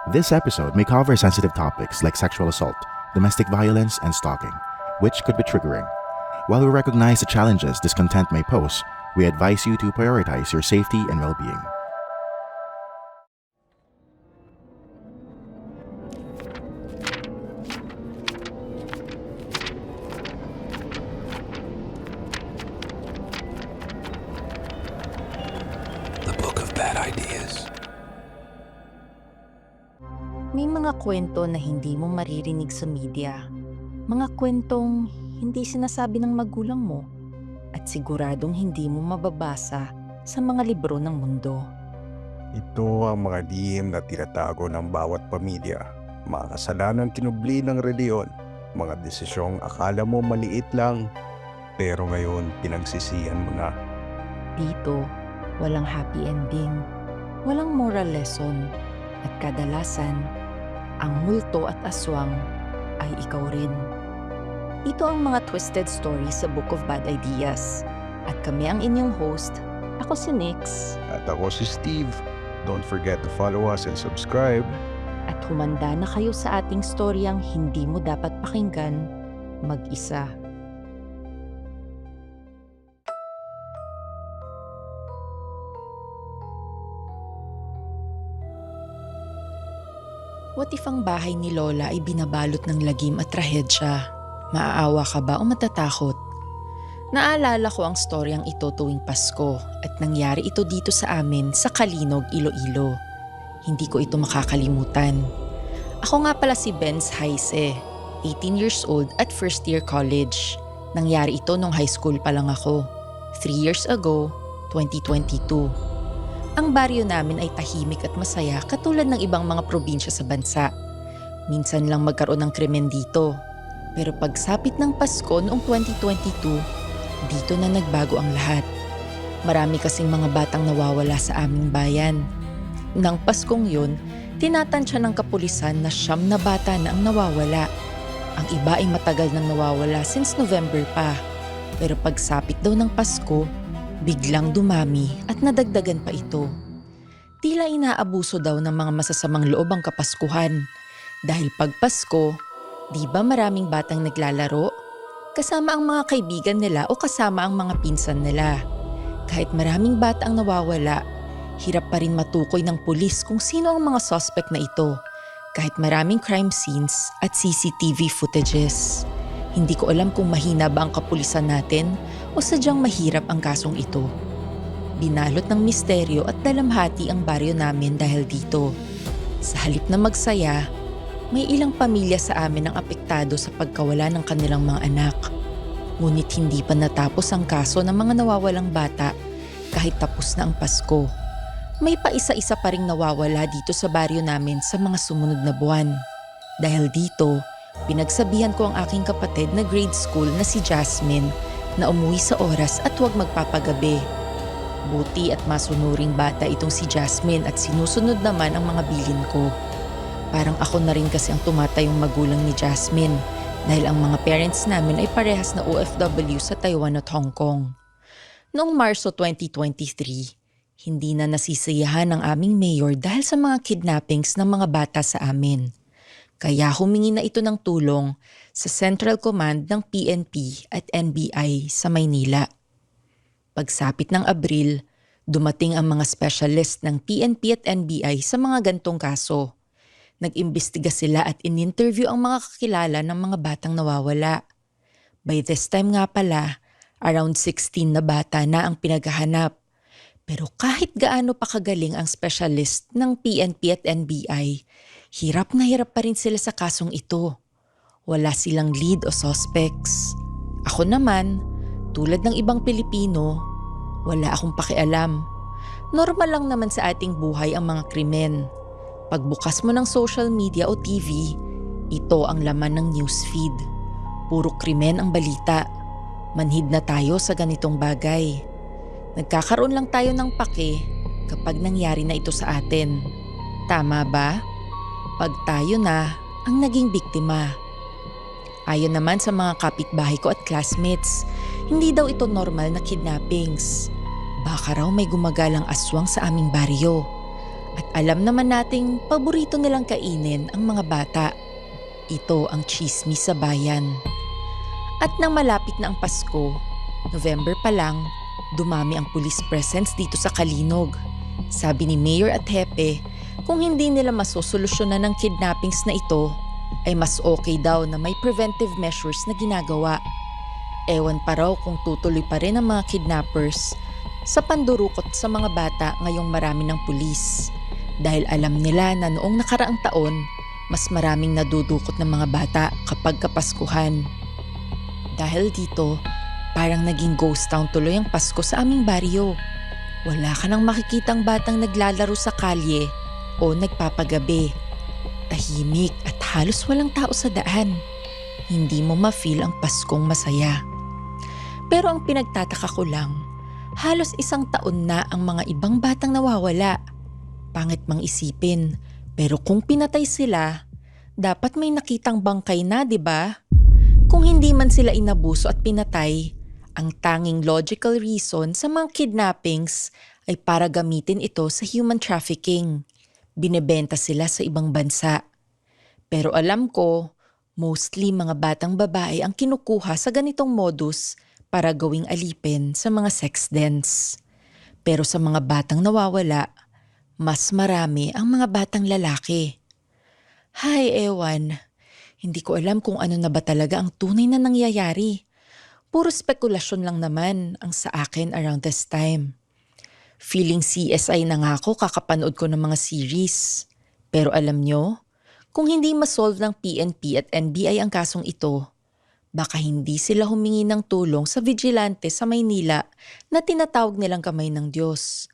This episode may cover sensitive topics like sexual assault, domestic violence, and stalking, which could be triggering. While we recognize the challenges this content may pose, we advise you to prioritize your safety and well-being. The Book of Bad Ideas. May mga kwento na hindi mo maririnig sa media. Mga kwentong hindi sinasabi ng magulang mo at siguradong hindi mo mababasa sa mga libro ng mundo. Ito ang mga lihim na tinatago ng bawat pamilya, mga kasalanang kinubli ng reliyon, mga desisyong akala mo maliit lang, pero ngayon pinagsisihan mo na. Dito, walang happy ending, walang moral lesson, at kadalasan, ang multo at aswang ay ikaw rin. Ito ang mga twisted stories sa Book of Bad Ideas. At kami ang inyong host. Ako si Nix. At ako si Steve. Don't forget to follow us and subscribe. At humanda na kayo sa ating storyang hindi mo dapat pakinggan mag-isa. What if ang bahay ni Lola ay binabalot ng lagim at trahedya? Maaawa ka ba o matatakot? Naalala ko ang storyang ito tuwing Pasko at nangyari ito dito sa amin sa Kalinog, Iloilo. Hindi ko ito makakalimutan. Ako nga pala si Benz Haise, 18 years old at first year college. Nangyari ito nung high school pa lang ako, 3 years ago, 2022. Ang baryo namin ay tahimik at masaya katulad ng ibang mga probinsya sa bansa. Minsan lang magkaroon ng krimen dito. Pero pagsapit ng Pasko noong 2022, dito na nagbago ang lahat. Marami kasing mga batang nawawala sa aming bayan. Nang Paskong yun, tinatansya ng kapulisan na 9 na bata na ang nawawala. Ang iba ay matagal nang nawawala since November pa. Pero pagsapit daw ng Pasko, biglang dumami at nadagdagan pa ito. Tila inaabuso daw ng mga masasamang loob ang Kapaskuhan. Dahil pag Pasko, di ba maraming batang naglalaro? Kasama ang mga kaibigan nila o kasama ang mga pinsan nila. Kahit maraming bata ang nawawala, hirap pa rin matukoy ng pulis kung sino ang mga suspect na ito. Kahit maraming crime scenes at CCTV footages. Hindi ko alam kung mahina ba ang kapulisan natin o sadyang mahirap ang kasong ito. Binalot ng misteryo at dalamhati ang baryo namin dahil dito. Sa halip na magsaya, may ilang pamilya sa amin ang apektado sa pagkawala ng kanilang mga anak. Ngunit hindi pa natapos ang kaso ng mga nawawalang bata kahit tapos na ang Pasko. May paisa-isa pa ring nawawala dito sa baryo namin sa mga sumunod na buwan. Dahil dito, pinagsabihan ko ang aking kapatid na grade school na si Jasmine na umuwi sa oras at huwag magpapagabi. Buti at masunuring bata itong si Jasmine at sinusunod naman ang mga bilin ko. Parang ako na rin kasi ang tumatayong magulang ni Jasmine dahil ang mga parents namin ay parehas na OFW sa Taiwan at Hong Kong. Noong Marso 2023, hindi na nasisiyahan ang aming mayor dahil sa mga kidnappings ng mga bata sa amin. Kaya humingi na ito ng tulong sa Central Command ng PNP at NBI sa Maynila. Pagsapit ng Abril, dumating ang mga specialist ng PNP at NBI sa mga gantong kaso. Nag-imbestiga sila at in-interview ang mga kakilala ng mga batang nawawala. By this time nga pala, around 16 na bata na ang pinaghahanap. Pero kahit gaano pa kagaling ang specialist ng PNP at NBI, hirap na hirap pa rin sila sa kasong ito. Wala silang lead o suspects. Ako naman, tulad ng ibang Pilipino, wala akong pakialam. Normal lang naman sa ating buhay ang mga krimen. Pagbukas mo ng social media o TV, ito ang laman ng newsfeed. Puro krimen ang balita. Manhid na tayo sa ganitong bagay. Nagkakaroon lang tayo ng pake kapag nangyari na ito sa atin. Tama ba? Pag tayo na ang naging biktima. Ayon naman sa mga kapitbahay ko at classmates, hindi daw ito normal na kidnappings. Baka raw may gumagalang aswang sa aming baryo. At alam naman nating paborito nilang kainin ang mga bata. Ito ang tsismis sa bayan. At nang malapit na ang Pasko, November pa lang, dumami ang police presence dito sa Kalinog. Sabi ni Mayor at Hepe, kung hindi nila masosolusyonan ng kidnappings na ito, ay mas okay daw na may preventive measures na ginagawa. Ewan pa raw kung tutuloy pa rin ang mga kidnappers sa pandurukot sa mga bata ngayong marami ng pulis. Dahil alam nila na noong nakaraang taon, mas maraming nadudukot ng mga bata kapag kapaskuhan. Dahil dito, parang naging ghost town tuloy ang Pasko sa aming baryo. Wala ka nang makikitang batang naglalaro sa kalye o nagpapagabi. Tahimik at halos walang tao sa daan. Hindi mo ma-feel ang Paskong masaya. Pero ang pinagtataka ko lang, halos 1 taon na ang mga ibang batang nawawala. Pangit mang isipin, pero kung pinatay sila, dapat may nakitang bangkay na, 'di ba? Kung hindi man sila inabuso at pinatay, ang tanging logical reason sa mga kidnappings ay para gamitin ito sa human trafficking. Binebenta sila sa ibang bansa. Pero alam ko, mostly mga batang babae ang kinukuha sa ganitong modus para gawing alipin sa mga sex dens. Pero sa mga batang nawawala, mas marami ang mga batang lalaki. Hay, ewan. Hindi ko alam kung ano na ba talaga ang tunay na nangyayari. Puro spekulasyon lang naman ang sa akin around this time. Feeling CSI na nga ako kakapanood ko ng mga series. Pero alam nyo, kung hindi masolve ng PNP at NBI ang kasong ito, baka hindi sila humingi ng tulong sa vigilante sa Maynila na tinatawag nilang kamay ng Diyos.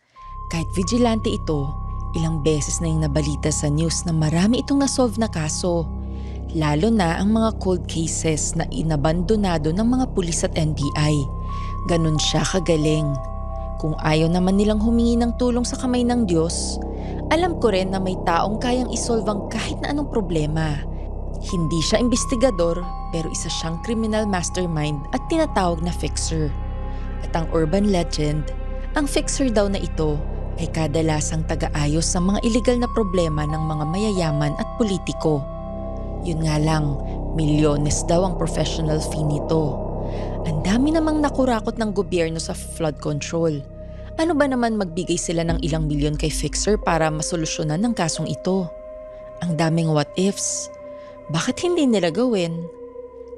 Kahit vigilante ito, ilang beses na yung nabalita sa news na marami itong nasolve na kaso. Lalo na ang mga cold cases na inabandonado ng mga pulis at NBI. Ganun siya kagaling. Kung ayaw naman nilang humingi ng tulong sa kamay ng Diyos, alam ko rin na may taong kayang isolve ang kahit na anong problema. Hindi siya investigador, pero isa siyang criminal mastermind at tinatawag na fixer. At ang urban legend, ang fixer daw na ito ay kadalasang taga-ayos sa mga illegal na problema ng mga mayayaman at politiko. Yun nga lang, milyones daw ang professional fee nito. Ang dami namang nakurakot ng gobyerno sa flood control. Ano ba naman magbigay sila ng ilang milyon kay fixer para masolusyonan ng kasong ito? Ang daming what ifs. Bakit hindi nila gawin?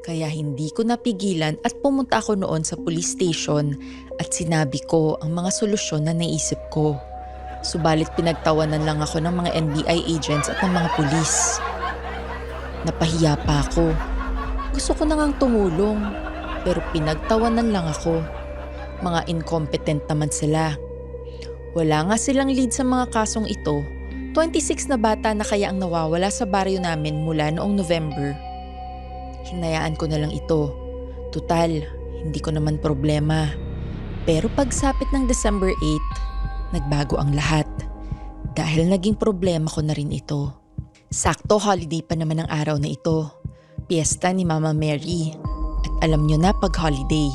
Kaya hindi ko napigilan at pumunta ako noon sa police station at sinabi ko ang mga solusyon na naisip ko. Subalit pinagtawanan lang ako ng mga NBI agents at ng mga pulis. Napahiya pa ako. Gusto ko na ngang tumulong, pero pinagtawanan lang ako. Mga incompetent naman sila. Wala nga silang lead sa mga kasong ito. 26 na bata na kaya ang nawawala sa baryo namin mula noong November. Hinayaan ko na lang ito. Tutal, hindi ko naman problema. Pero pagsapit ng December 8, nagbago ang lahat. Dahil naging problema ko na rin ito. Sakto holiday pa naman ang araw na ito. Piyesta ni Mama Mary. At alam nyo na pag holiday,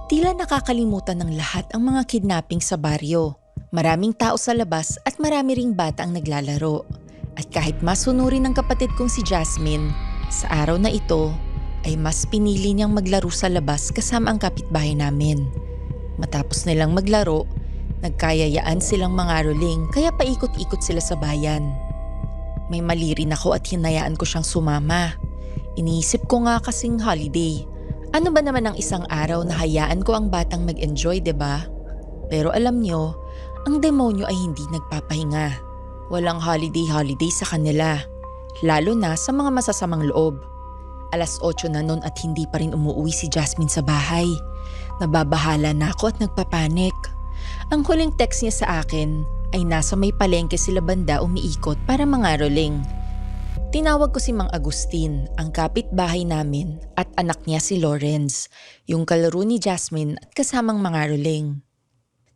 tila nakakalimutan ng lahat ang mga kidnapping sa baryo. Maraming tao sa labas at marami ring bata ang naglalaro. At kahit masunurin ng kapatid kong si Jasmine, sa araw na ito ay mas pinili niyang maglaro sa labas kasama ang kapitbahay namin. Matapos nilang maglaro, nagkayayaan silang mangaroling kaya paikot-ikot sila sa bayan. May mali rin ako at hinayaan ko siyang sumama. Iniisip ko nga kasing holiday. Ano ba naman ang isang araw na hayaan ko ang batang mag-enjoy, 'di ba? Pero alam nyo, ang demonyo ay hindi nagpapahinga. Walang holiday sa kanila. Lalo na sa mga masasamang loob. 8:00 na nun at hindi pa rin umuwi si Jasmine sa bahay. Nababahala na ako at nagpapanik. Ang huling text niya sa akin ay nasa may palengke sila banda umiikot para mangaroling. Tinawag ko si Mang Agustin, ang kapitbahay namin, at anak niya si Lawrence, yung kalaro ni Jasmine at kasamang mangaroling.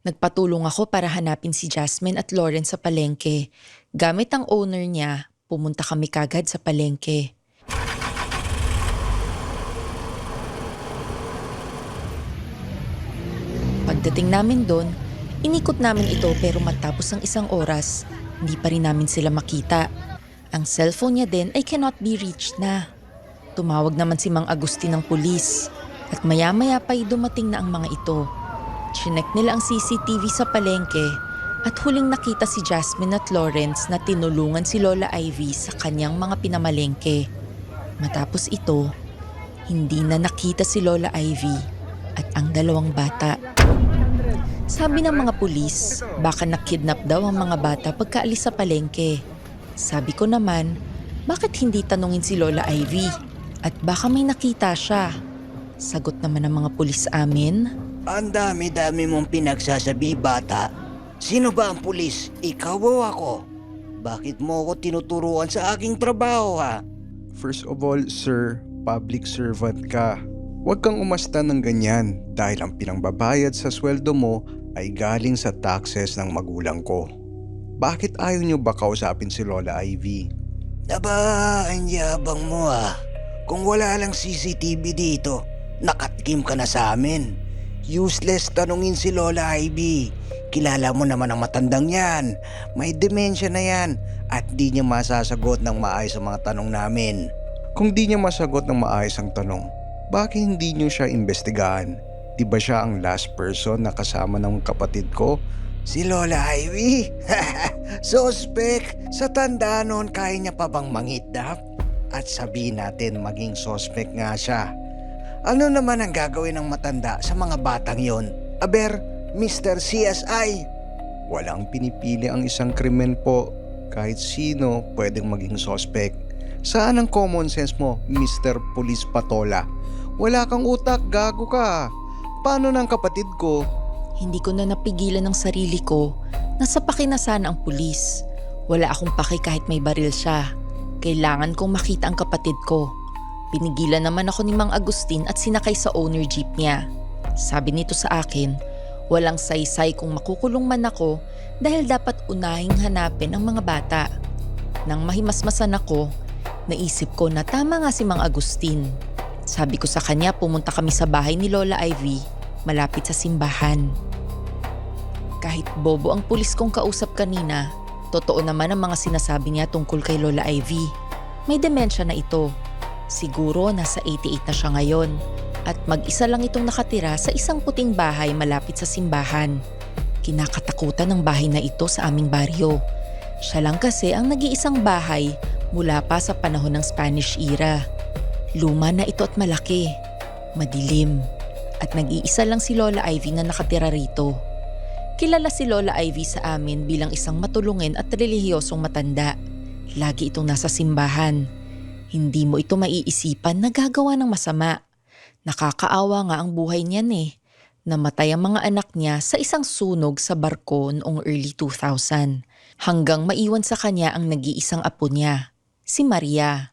Nagpatulong ako para hanapin si Jasmine at Lawrence sa palengke. Gamit ang owner niya, pumunta kami kagad sa palengke. Pagdating namin doon, inikot namin ito pero matapos ang 1 oras, Hindi pa rin namin sila makita. Ang cellphone niya din ay cannot be reached na. Tumawag naman si Mang Agustin ng pulis at maya-maya pa'y dumating na ang mga ito. Chinek nila ang CCTV sa palengke at huling nakita si Jasmine at Lawrence na tinulungan si Lola Ivy sa kanyang mga pinamalengke. Matapos ito, hindi na nakita si Lola Ivy at ang dalawang bata. Sabi ng mga pulis, baka nakidnap daw ang mga bata pagkaalis sa palengke. Sabi ko naman, bakit hindi tanungin si Lola Ivy? At baka may nakita siya. Sagot naman ng mga pulis amin, Ang dami-dami mong pinagsasabi, bata. Sino ba ang pulis? Ikaw o ako? Bakit mo ako tinuturuan sa aking trabaho, ha? First of all, sir, public servant ka. Huwag kang umasta ng ganyan dahil ang pinangbabayad sa sweldo mo ay galing sa taxes ng magulang ko. Bakit ayaw niyo ba kausapin si Lola Ivy? Aba, ang yabang mo, ha? Kung wala lang CCTV dito, nakatikim ka na sa amin. Useless tanungin si Lola Ivy. Kilala mo naman ang matandang yan. May demensya na yan at di niya masasagot ng maayos ang mga tanong namin. Kung di niya masagot ng maayos ang tanong, bakit hindi niyo siya imbestigahan? Di ba siya ang last person na kasama ng kapatid ko? Si Lola Ivy? Suspect! Sa tanda noon, kaya niya pa bang mangitdap? At sabihin natin maging suspect nga siya. Ano naman ang gagawin ng matanda sa mga batang yon? Aber, Mr. CSI? Walang pinipili ang isang krimen po. Kahit sino pwedeng maging suspect. Saan ang common sense mo, Mr. Police Patola? Wala kang utak, gago ka. Paano ng kapatid ko? hindi ko na napigilan ng sarili ko na sapakin na sana ang pulis. Wala akong paki kahit may baril siya. Kailangan kong makita ang kapatid ko. Pinigilan naman ako ni Mang Agustin at sinakay sa owner jeep niya. Sabi nito sa akin, walang saysay kung makukulong man ako dahil dapat unahing hanapin ang mga bata. Nang mahimasmasan ako, naisip ko na tama nga si Mang Agustin. Sabi ko sa kanya pumunta kami sa bahay ni Lola Ivy, malapit sa simbahan. Kahit bobo ang pulis kong kausap kanina, totoo naman ang mga sinasabi niya tungkol kay Lola Ivy. May demensya na ito. Siguro nasa 88 na siya ngayon at mag-isa lang itong nakatira sa isang puting bahay malapit sa simbahan. Kinakatakutan ng bahay na ito sa aming baryo. Siya lang kasi ang nag-iisang bahay mula pa sa panahon ng Spanish era. Luma na ito at malaki, madilim, at nag-iisa lang si Lola Ivy na nakatira rito. Kilala si Lola Ivy sa amin bilang isang matulungin at relihiyosong matanda. Lagi itong nasa simbahan. Hindi mo ito maiisipan na gagawa ng masama. Nakakaawa nga ang buhay niyan eh. Namatay ang mga anak niya sa isang sunog sa barko noong early 2000 hanggang maiwan sa kanya ang nag-iisang apo niya, si Maria.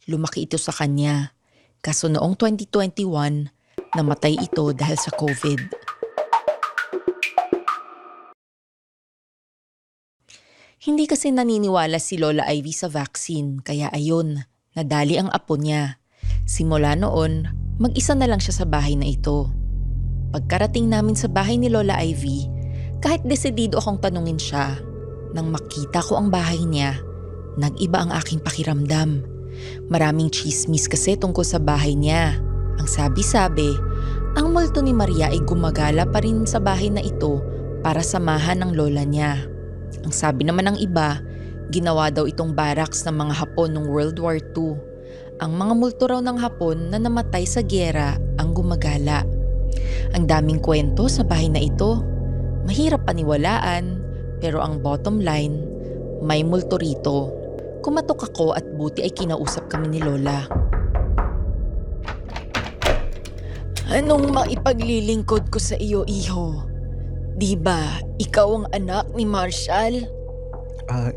Lumaki ito sa kanya. Kaso noong 2021, namatay ito dahil sa COVID. Hindi kasi naniniwala si Lola Ivy sa vaccine, kaya ayun, nadali ang apo niya. Simula noon, mag-isa na lang siya sa bahay na ito. Pagkarating namin sa bahay ni Lola Ivy, kahit desidido akong tanungin siya, nang makita ko ang bahay niya, nag-iba ang aking pakiramdam. Maraming chismis kasi tungkol sa bahay niya. Ang sabi-sabi, ang multo ni Maria ay gumagala pa rin sa bahay na ito para samahan ng lola niya. Ang sabi naman ng iba, ginawa daw itong barracks ng mga Hapon noong World War II. Ang mga multo raw ng Hapon na namatay sa giyera ang gumagala. Ang daming kwento sa bahay na ito. Mahirap paniwalaan, pero ang bottom line, may multo rito. Kumatok ako at buti ay kinausap kami ni Lola. Anong maipaglilingkod ko sa iyo, iho? Di ba, ikaw ang anak ni Marshall?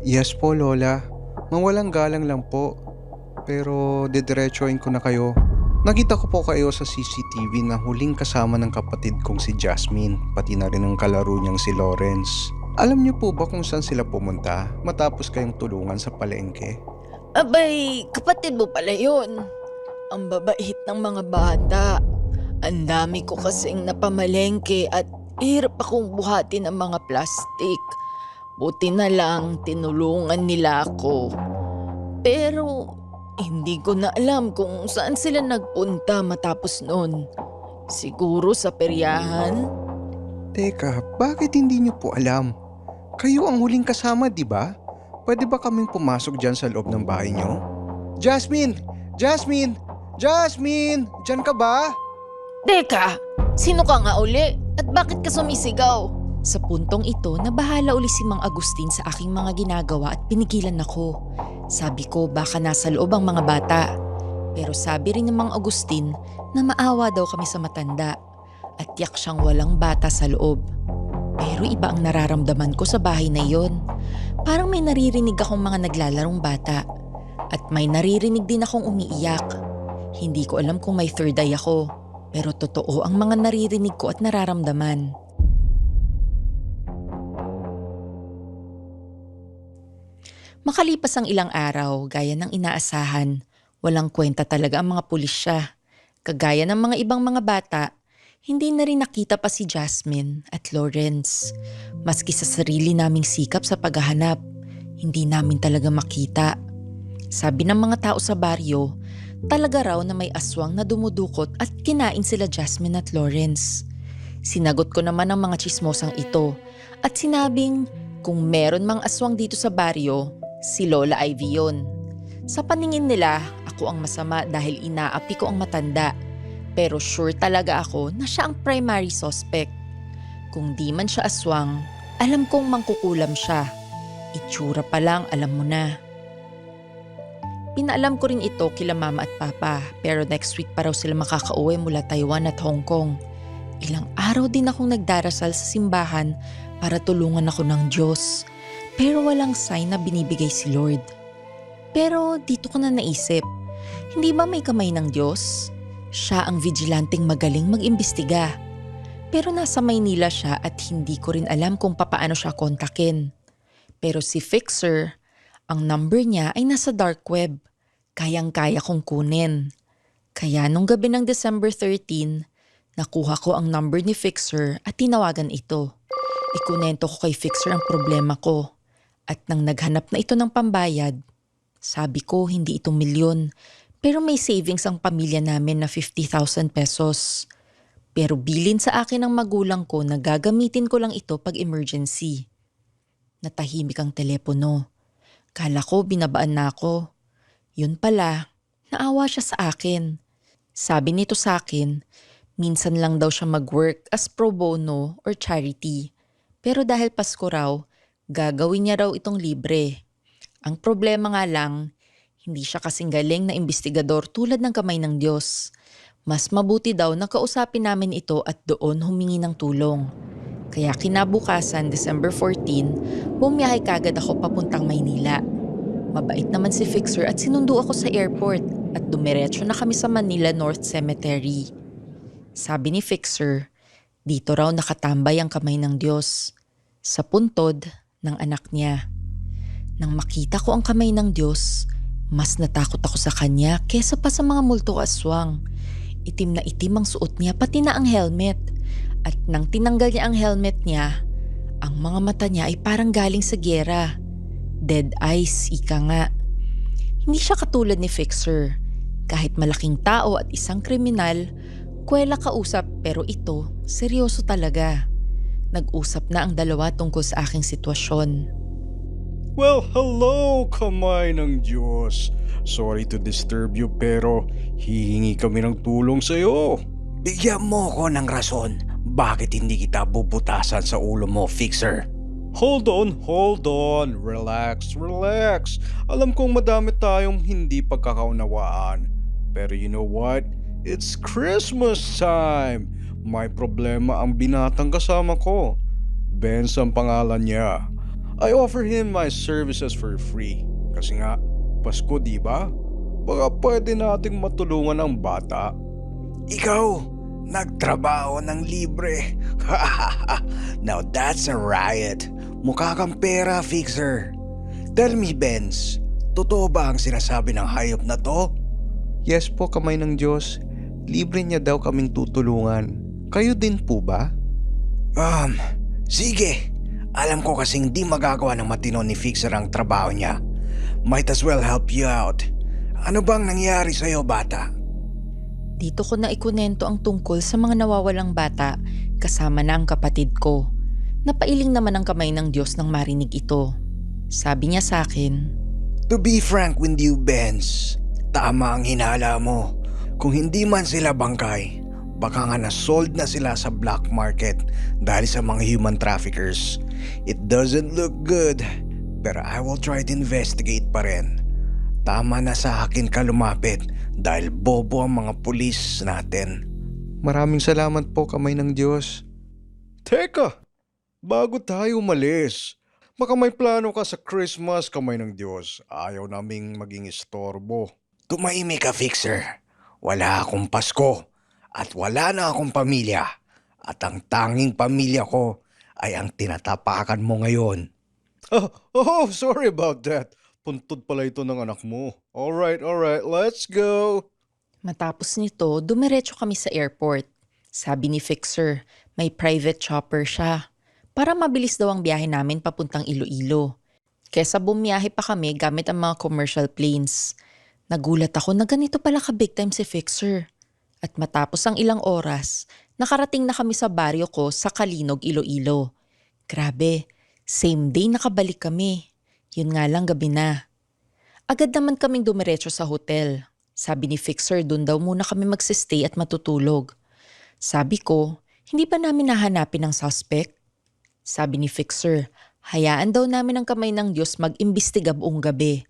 Yes po, Lola. Mawalang galang lang po. Pero didiretsuhin ko na kayo. Nakita ko po kayo sa CCTV na huling kasama ng kapatid kong si Jasmine, pati na rin ang kalaro niyang si Lawrence. Alam niyo po ba kung saan sila pumunta matapos kayong tulungan sa palengke? Abay, kapatid mo pala yun. Ang babait ng mga bata. Ang dami ko kasing napamalengke at hirap akong buhatin ng mga plastik. Buti na lang tinulungan nila ako. Pero hindi ko na alam kung saan sila nagpunta matapos nun. Siguro sa peryahan? Teka, bakit hindi niyo po alam? Kayo ang huling kasama, di ba? Pwede ba kaming pumasok dyan sa loob ng bahay niyo? Jasmine! Jasmine! Jasmine! Diyan ka ba? Teka, sino ka nga uli? At bakit ka sumisigaw? Sa puntong ito, nabahala uli si Mang Agustin sa aking mga ginagawa at pinigilan ako. Sabi ko baka nasa loob ang mga bata. Pero sabi rin ng Mang Agustin na maawa daw kami sa matanda at tiyak siyang walang bata sa loob. Pero iba ang nararamdaman ko sa bahay na iyon. Parang may naririnig akong mga naglalarong bata at may naririnig din akong umiiyak. Hindi ko alam kung may third eye ako, pero totoo ang mga naririnig ko at nararamdaman. Makalipas ang ilang araw, gaya ng inaasahan, walang kwenta talaga ang mga pulisya. Kagaya ng mga ibang mga bata, hindi na rin nakita pa si Jasmine at Lawrence. Maski sa sarili naming sikap sa paghahanap, hindi namin talaga makita. Sabi ng mga tao sa baryo, talaga raw na may aswang na dumudukot at kinain sila Jasmine at Lawrence. Sinagot ko naman ang mga chismosang ito at sinabing kung meron mang aswang dito sa baryo, si Lola Ivy yun. Sa paningin nila, ako ang masama dahil inaapi ko ang matanda. Pero sure talaga ako na siya ang primary suspect. Kung di man siya aswang, alam kong mangkukulam siya. Itsura pa lang alam mo na. Pinaalam ko rin ito kila mama at papa pero next week pa raw sila makakauwi mula Taiwan at Hong Kong. Ilang araw din akong nagdarasal sa simbahan para tulungan ako ng Diyos. Pero walang sign na binibigay si Lord. Pero dito ko na naisip, hindi ba may kamay ng Diyos? Siya ang vigilanteng magaling mag-imbestiga. Pero nasa Maynila siya at hindi ko rin alam kung papaano siya kontakin. Pero si Fixer, ang number niya ay nasa dark web. Kayang-kaya kong kunin. Kaya nung gabi ng December 13, nakuha ko ang number ni Fixer at tinawagan ito. Ikunento ko kay Fixer ang problema ko. At nang naghanap na ito ng pambayad, sabi ko hindi ito milyon, pero may savings ang pamilya namin na 50,000 pesos. Pero bilin sa akin ng magulang ko na gagamitin ko lang ito pag emergency. Natahimik ang telepono. Kala ko binabaan na ako. Yun pala, naawa siya sa akin. Sabi nito sa akin, minsan lang daw siya mag-work as pro bono or charity. Pero dahil Pasko raw, gagawin niya raw itong libre. Ang problema nga lang, hindi siya kasing galing na imbestigador tulad ng kamay ng Diyos. Mas mabuti daw na kausapin namin ito at doon humingi ng tulong. Kaya kinabukasan, December 14, bumiyahe kagad ako papuntang Maynila. Mabait naman si Fixer at sinundo ako sa airport at dumiretso na kami sa Manila North Cemetery. Sabi ni Fixer, dito raw nakatambay ang kamay ng Diyos. Sa puntod ng anak niya. Nang makita ko ang kamay ng Diyos, mas natakot ako sa kanya kesa pa sa mga multo aswang. Itim na itim ang suot niya pati na ang helmet. At nang tinanggal niya ang helmet niya, ang mga mata niya ay parang galing sa gyera. Dead eyes, ika nga. Hindi siya katulad ni Fixer. Kahit malaking tao at isang kriminal, kwela kausap pero ito, seryoso talaga. Nag-usap na ang dalawa tungkol sa aking sitwasyon. Well, hello, kamay ng Diyos. Sorry to disturb you pero hihingi kami ng tulong sa'yo. Bigyan mo ko ng rason. Bakit hindi kita bubutasan sa ulo mo, Fixer? Hold on. Relax. Alam kong madami tayong hindi pagkakaunawaan. Pero you know what? It's Christmas time. May problema ang binatang kasama ko. Benz ang pangalan niya. I offer him my services for free. Kasi nga, Pasko diba? Baka pwede nating matulungan ang bata. Ikaw, nagtrabaho ng libre. Now that's a riot. Mukha kang pera, Fixer. Tell me, Benz, totoo ba ang sinasabi ng hayop na to? Yes po, kamay ng Diyos. Libre niya daw kaming tutulungan. Kayo din po ba? Sige. Alam ko kasing di magagawa ng matino ni Fixer ang trabaho niya. Might as well help you out. Ano bang nangyari sa'yo, bata? Dito ko na ikunento ang tungkol sa mga nawawalang bata kasama na ang kapatid ko. Napailing naman ang kamay ng Diyos nang marinig ito. Sabi niya sa akin, To be frank with you, Benz, tama ang hinala mo. Kung hindi man sila bangkay, baka nga na-sold na sila sa black market dahil sa mga human traffickers. It doesn't look good, pero I will try to investigate pa rin. Tama na sa akin ka lumapit dahil bobo ang mga pulis natin. Maraming salamat po, kamay ng Diyos. Teka, bago tayo umalis, baka may plano ka sa Christmas, kamay ng Diyos. Ayaw naming maging istorbo. Tumahimik ka, Fixer. Wala akong Pasko at wala na akong pamilya. At ang tanging pamilya ko ay ang tinatapakan mo ngayon. Sorry about that. Puntod pala ito ng anak mo. Alright, let's go. matapos nito, dumiretso kami sa airport. Sabi ni Fixer, may private chopper siya. Para mabilis daw ang biyahe namin papuntang Iloilo. Kesa bumiyahe pa kami gamit ang mga commercial planes. Nagulat ako na ganito pala ka-big time si Fixer. At matapos ang ilang oras, nakarating na kami sa baryo ko sa Kalinog, Iloilo. Grabe, same day nakabalik kami. Yun nga lang gabi na. Agad naman kaming dumiretso sa hotel. Sabi ni Fixer, dun daw muna kami magsistay at matutulog. Sabi ko, hindi ba namin nahanapin ang suspect? Sabi ni Fixer, hayaan daw namin ang kamay ng Diyos mag-imbestiga buong gabi.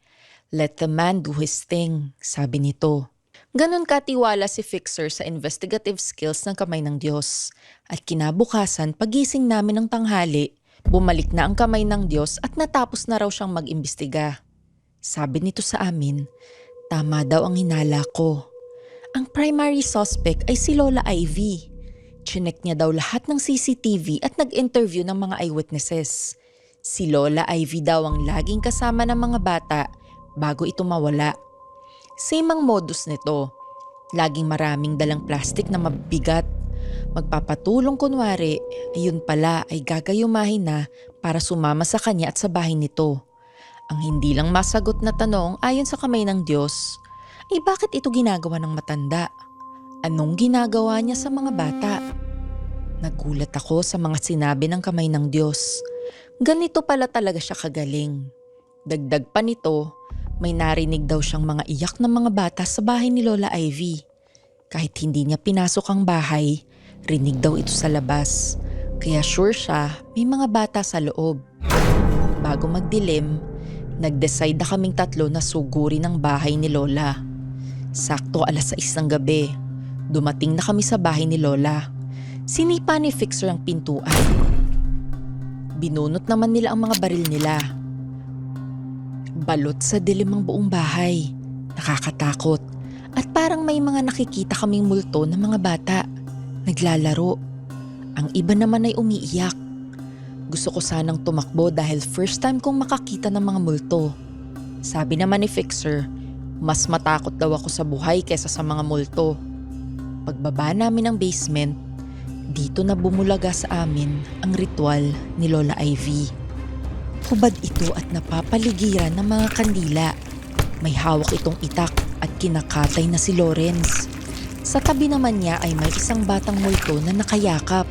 Let the man do his thing, sabi nito. Ganon katiwala si Fixer sa investigative skills ng kamay ng Diyos. At kinabukasan, pagising namin ng tanghali, bumalik na ang kamay ng Diyos at natapos na raw siyang mag-imbestiga. Sabi nito sa amin, tama daw ang hinala ko. Ang primary suspect ay si Lola Ivy. Chinek niya daw lahat ng CCTV at nag-interview ng mga eyewitnesses. Si Lola Ivy daw ang laging kasama ng mga bata bago ito mawala. Same ang modus nito. Laging maraming dalang plastic na mabigat. Magpapatulong kunwari, ayun pala ay gagayumahin na para sumama sa kanya at sa bahay nito. Ang hindi lang masagot na tanong ayon sa kamay ng Diyos, ay bakit ito ginagawa ng matanda? Anong ginagawa niya sa mga bata? Nagulat ako sa mga sinabi ng kamay ng Diyos. Ganito pala talaga siya kagaling. Dagdag pa nito, may narinig daw siyang mga iyak ng mga bata sa bahay ni Lola Ivy. Kahit hindi niya pinasok ang bahay, rinig daw ito sa labas. Kaya sure siya may mga bata sa loob. Bago magdilim, nag-decide na kaming tatlo na sugurin ang bahay ni Lola. Sakto 6:00 ng gabi. Dumating na kami sa bahay ni Lola. Sinipa ni Fixer ang pintuan. Binunot naman nila ang mga baril nila. Balot sa dilim ang buong bahay. Nakakatakot. At parang may mga nakikita kaming multo ng mga bata. Naglalaro. Ang iba naman ay umiiyak. Gusto ko sanang tumakbo dahil first time kong makakita ng mga multo. Sabi naman ni Fixer, mas matakot daw ako sa buhay kesa sa mga multo. Pagbaba namin ng basement, dito na bumulaga sa amin ang ritual ni Lola Ivy. Hubad ito at napapaligiran ng mga kandila. May hawak itong itak at kinakatay na si Lawrence. Sa tabi naman niya ay may isang batang multo na nakayakap.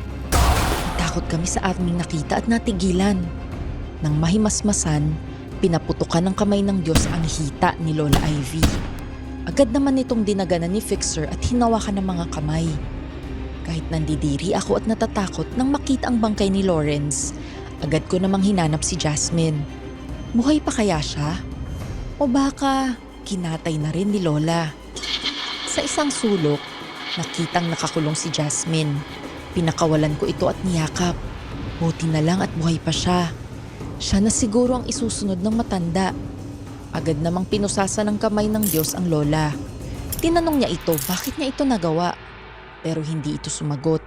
Takot kami sa aming nakita at natigilan. Nang mahimasmasan, pinaputukan ng kamay ng Diyos ang hita ni Lola Ivy. Agad naman itong dinaganan ni Fixer at hinawakan ng mga kamay. Kahit nandidiri ako at natatakot nang makita ang bangkay ni Lawrence, agad ko namang hinanap si Jasmine. Buhay pa kaya siya? O baka kinatay na rin ni Lola? Sa isang sulok, nakitang nakakulong si Jasmine. Pinakawalan ko ito at niyakap. Buti na lang at buhay pa siya. Siya na siguro ang isusunod ng matanda. Agad namang pinusasa ng kamay ng Diyos ang Lola. Tinanong niya ito bakit niya ito nagawa. Pero hindi ito sumagot.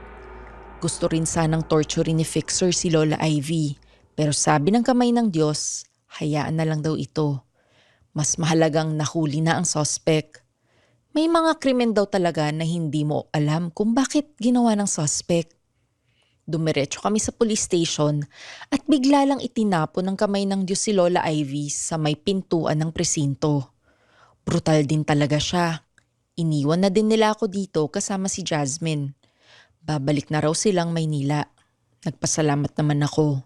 Gusto rin sanang torturein ni Fixer si Lola Ivy. Pero sabi ng kamay ng Diyos, hayaan na lang daw ito. Mas mahalagang nahuli na ang suspect. May mga krimen daw talaga na hindi mo alam kung bakit ginawa ng suspect. Dumiretso kami sa police station at bigla lang itinapo ng kamay ng Diyos si Lola Ivy sa may pintuan ng presinto. Brutal din talaga siya. Iniwan na din nila ako dito kasama si Jasmine. Babalik na raw silang Maynila. Nagpasalamat naman ako.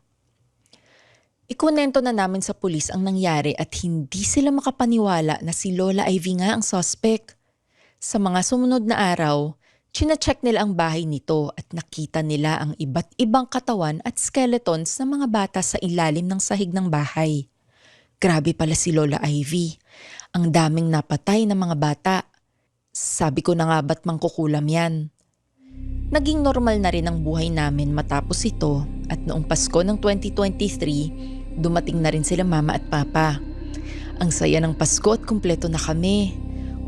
Ikunento na namin sa pulis ang nangyari at hindi sila makapaniwala na si Lola Ivy nga ang suspect. Sa mga sumunod na araw, china-check nila ang bahay nito at nakita nila ang iba't ibang katawan at skeletons ng mga bata sa ilalim ng sahig ng bahay. Grabe pala si Lola Ivy. Ang daming napatay ng mga bata. Sabi ko na nga ba't mangkukulam yan? Naging normal na rin ang buhay namin matapos ito at noong Pasko ng 2023, dumating na rin sila mama at papa. Ang saya ng Pasko at kumpleto na kami.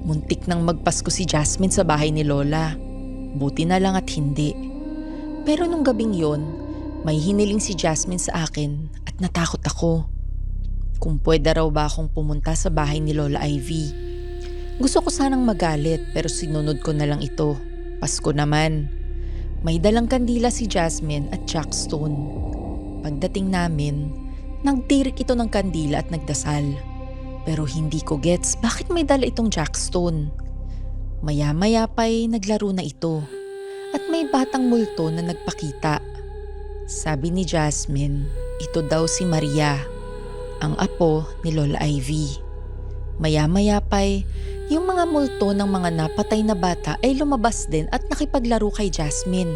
Muntik nang magpasko si Jasmine sa bahay ni Lola. Buti na lang at hindi. Pero nung gabing yon, may hiniling si Jasmine sa akin at natakot ako. Kung pwede raw ba akong pumunta sa bahay ni Lola Ivy. Gusto ko sanang magalit pero sinunod ko na lang ito. Pasko naman. May dalang kandila si Jasmine at jackstone. Pagdating namin, nagtirik ito ng kandila at nagdasal. Pero hindi ko gets bakit may dala itong jackstone. Maya-maya pa'y naglaro na ito at may batang multo na nagpakita. Sabi ni Jasmine, ito daw si Maria, ang apo ni Lola Ivy. Maya-maya pa'y yung mga multo ng mga napatay na bata ay lumabas din at nakipaglaro kay Jasmine.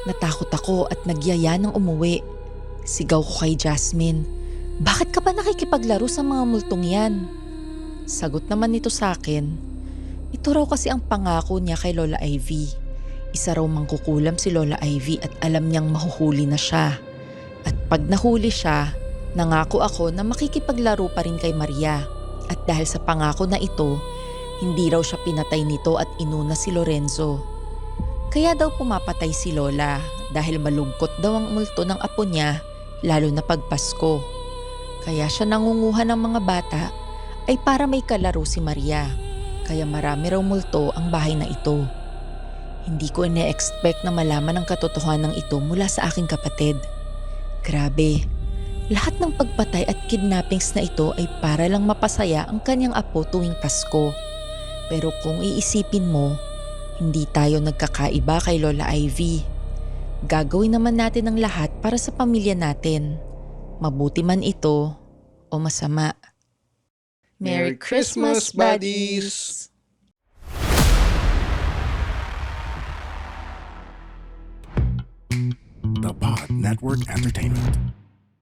Natakot ako at nagyaya ng umuwi. Sigaw ko kay Jasmine, bakit ka ba nakikipaglaro sa mga multong yan? Sagot naman nito sa akin, ito raw kasi ang pangako niya kay Lola Ivy. Isa raw mangkukulam si Lola Ivy at alam niyang mahuhuli na siya. At pag nahuli siya, nangako ako na makikipaglaro pa rin kay Maria. At dahil sa pangako na ito, hindi raw siya pinatay nito at inuna si Lorenzo. Kaya daw pumapatay si Lola dahil malungkot daw ang multo ng apo niya, lalo na pag Pasko. Kaya siya nangunguha ng mga bata ay para may kalaro si Maria. Kaya marami raw multo ang bahay na ito. Hindi ko ine-expect na malaman ang katotohanan ito mula sa aking kapatid. Grabe, lahat ng pagpatay at kidnappings na ito ay para lang mapasaya ang kanyang apo tuwing Pasko. Pero kung iisipin mo, hindi tayo nagkakaiba kay Lola Ivy. Gagawin naman natin ang lahat para sa pamilya natin. Mabuti man ito o masama. Merry Christmas, buddies! The Pod Network Entertainment.